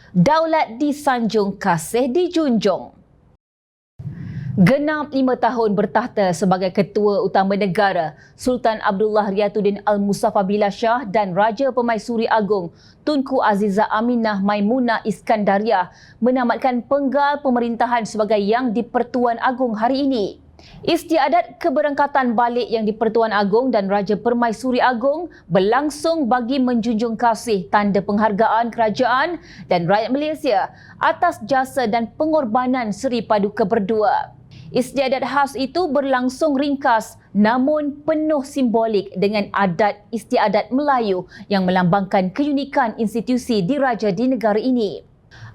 Daulat disanjung, kasih dijunjung. Genap 5 tahun bertahta sebagai Ketua Utama Negara, Sultan Abdullah Riatuddin Al-Muzaffar Billah Shah dan Raja Permaisuri Agong Tunku Azizah Aminah Maimunah Iskandariah menamatkan penggal pemerintahan sebagai Yang di-Pertuan Agong hari ini. Istiadat keberangkatan balik Yang di-Pertuan Agong dan Raja Permaisuri Agong berlangsung bagi menjunjung kasih tanda penghargaan kerajaan dan rakyat Malaysia atas jasa dan pengorbanan Seri Paduka berdua. Istiadat khas itu berlangsung ringkas namun penuh simbolik dengan adat istiadat Melayu yang melambangkan keunikan institusi diraja di negara ini.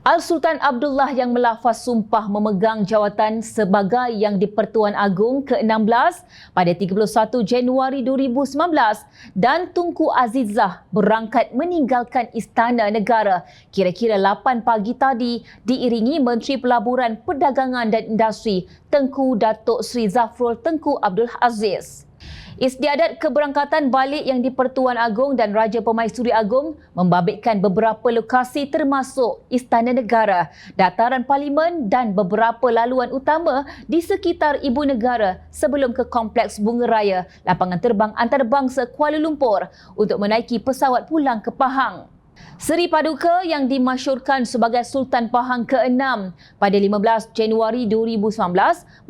Al-Sultan Abdullah yang melafaz sumpah memegang jawatan sebagai Yang di-Pertuan Agong ke-16 pada 31 Januari 2019 dan Tunku Azizah berangkat meninggalkan Istana Negara kira-kira 8 pagi tadi diiringi Menteri Pelaburan Perdagangan dan Industri Tengku Datuk Seri Zafrul Tengku Abdul Aziz. Istiadat keberangkatan balik Yang di-Pertuan Agong dan Raja Permaisuri Agong membabitkan beberapa lokasi termasuk Istana Negara, Dataran Parlimen dan beberapa laluan utama di sekitar Ibu Negara sebelum ke Kompleks Bunga Raya, Lapangan Terbang Antarabangsa Kuala Lumpur untuk menaiki pesawat pulang ke Pahang. Seri Paduka yang dimasyhurkan sebagai Sultan Pahang ke-6 pada 15 Januari 2019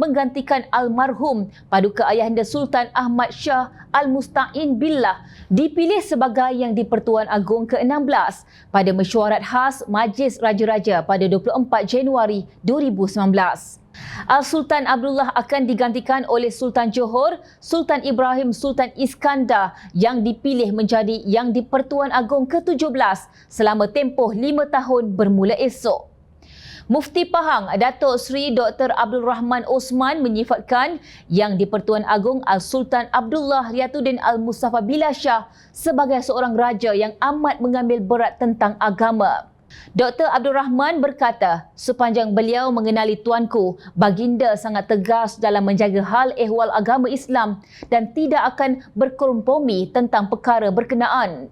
menggantikan almarhum Paduka Ayahanda Sultan Ahmad Shah Al-Musta'in Billah dipilih sebagai Yang di-Pertuan Agong ke-16 pada mesyuarat khas Majlis Raja-Raja pada 24 Januari 2019. Al-Sultan Abdullah akan digantikan oleh Sultan Johor, Sultan Ibrahim Sultan Iskandar yang dipilih menjadi Yang di-Pertuan Agong ke-17 selama tempoh 5 tahun bermula esok. Mufti Pahang Datuk Seri Dr. Abdul Rahman Osman menyifatkan Yang di-Pertuan Agong Al-Sultan Abdullah Riatuddin Al-Muzaffar Billah Shah sebagai seorang raja yang amat mengambil berat tentang agama. Dr. Abdul Rahman berkata, sepanjang beliau mengenali tuanku, baginda sangat tegas dalam menjaga hal ehwal agama Islam dan tidak akan berkompromi tentang perkara berkenaan.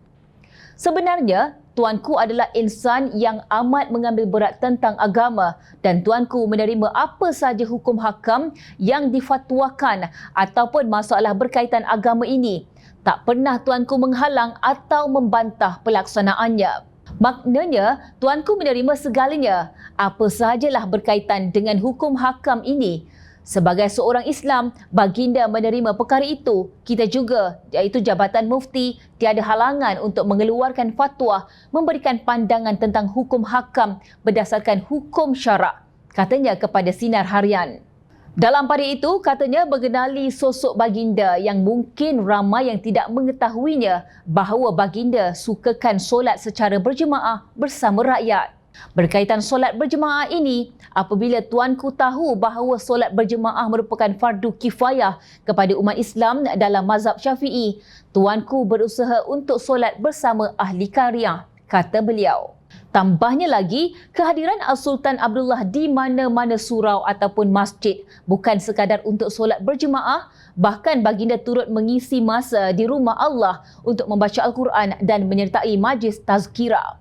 Sebenarnya, tuanku adalah insan yang amat mengambil berat tentang agama dan tuanku menerima apa sahaja hukum hakam yang difatwakan ataupun masalah berkaitan agama ini. Tak pernah tuanku menghalang atau membantah pelaksanaannya. Maknanya, tuanku menerima segalanya, apa sahajalah berkaitan dengan hukum hakam ini. Sebagai seorang Islam, baginda menerima perkara itu. Kita juga, iaitu Jabatan Mufti, tiada halangan untuk mengeluarkan fatwa, memberikan pandangan tentang hukum hakam berdasarkan hukum syarak, katanya kepada Sinar Harian. Dalam pada itu, katanya mengenali sosok baginda yang mungkin ramai yang tidak mengetahuinya bahawa baginda sukakan solat secara berjemaah bersama rakyat. Berkaitan solat berjemaah ini, apabila tuanku tahu bahawa solat berjemaah merupakan fardu kifayah kepada umat Islam dalam mazhab Syafi'i, tuanku berusaha untuk solat bersama ahli qaryah, kata beliau. Tambahnya lagi, kehadiran Al-Sultan Abdullah di mana-mana surau ataupun masjid bukan sekadar untuk solat berjemaah, bahkan baginda turut mengisi masa di rumah Allah untuk membaca Al-Quran dan menyertai majlis tazkirah.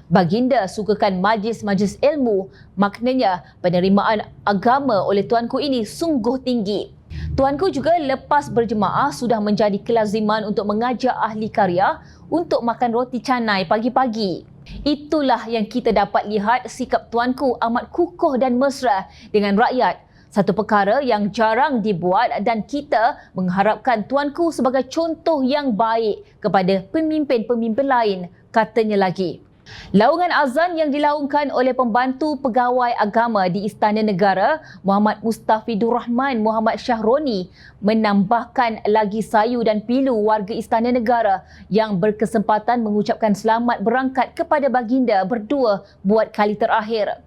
Baginda sukakan majlis-majlis ilmu, maknanya penerimaan agama oleh tuanku ini sungguh tinggi. Tuanku juga lepas berjemaah sudah menjadi kelaziman untuk mengajak ahli qaryah untuk makan roti canai pagi-pagi. Itulah yang kita dapat lihat sikap tuanku amat kukuh dan mesra dengan rakyat. Satu perkara yang jarang dibuat dan kita mengharapkan tuanku sebagai contoh yang baik kepada pemimpin-pemimpin lain, katanya lagi. Laungan azan yang dilaungkan oleh pembantu pegawai agama di Istana Negara, Muhammad Mustafidur Rahman Muhammad Syahroni, menambahkan lagi sayu dan pilu warga Istana Negara yang berkesempatan mengucapkan selamat berangkat kepada baginda berdua buat kali terakhir.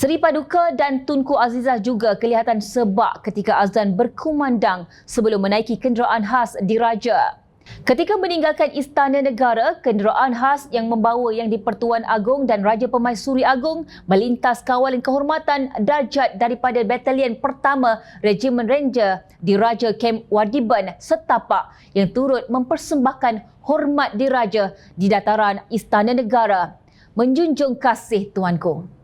Seri Paduka dan Tunku Azizah juga kelihatan sebak ketika azan berkumandang sebelum menaiki kenderaan khas diraja. Ketika meninggalkan Istana Negara, kenderaan khas yang membawa Yang di-Pertuan Agong dan Raja Permaisuri Agong melintas kawalan kehormatan darjat daripada Batalion Pertama Regimen Ranger di Raja Kem Wadiban Setapak yang turut mempersembahkan hormat diraja di dataran Istana Negara. Menjunjung kasih Tuanku.